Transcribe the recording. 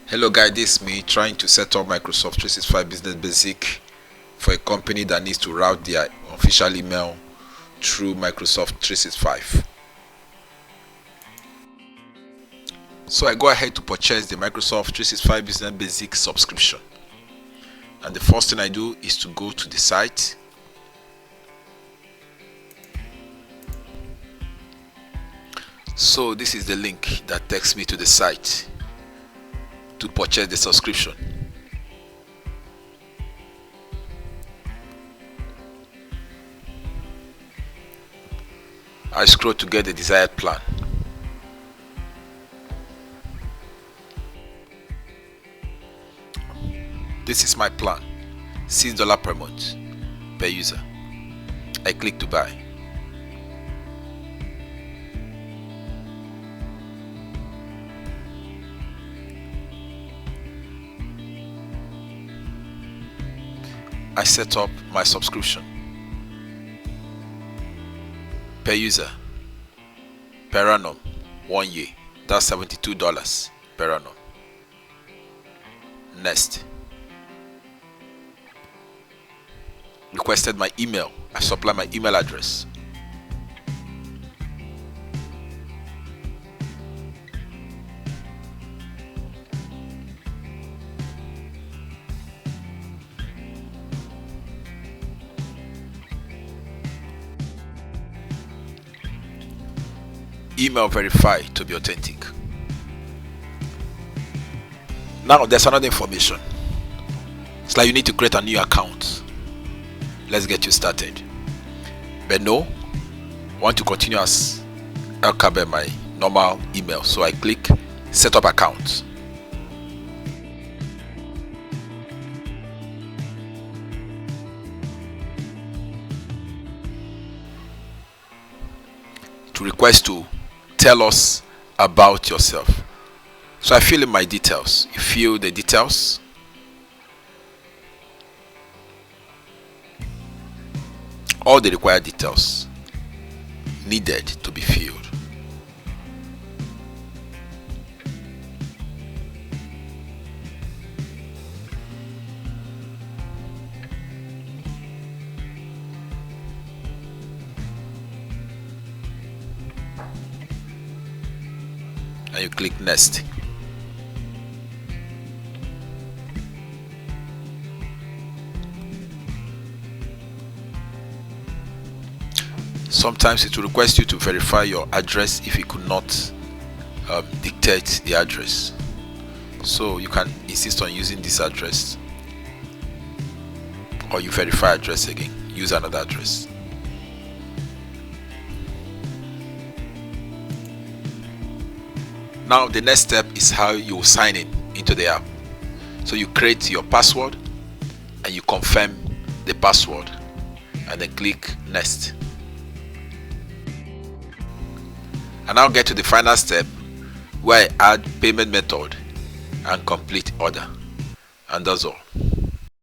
Hello guys, this is me trying to set up Microsoft 365 Business Basic for a company that needs to route their official email through Microsoft 365. So I go ahead to purchase the Microsoft 365 Business Basic subscription. And the first thing I do is to go to the site. So this is the link that takes me to the site to purchase the subscription. I scroll to get the desired plan. This is my plan, $6 per month per user. I click to buy. I set up my subscription. Per user, per annum, 1 year, that's $72 per annum. Next. Requested my email. I supply my email address. Email verified to be authentic. Now there's another information. It's like you need to create a new account. Let's get you started. But no, I want to continue as Elkabe my normal email. So I click set up account. To request to tell us about yourself. So I fill in my details. You fill the details. All the required details needed to be filled. And you click next. Sometimes it will request you to verify your address if you could not dictate the address. So you can insist on using this address, or you verify address again, use another address. Now the next step is how you will sign in into the app. So you create your password and you confirm the password and then click next. And now get to the final step where I add payment method and complete order, and that's all.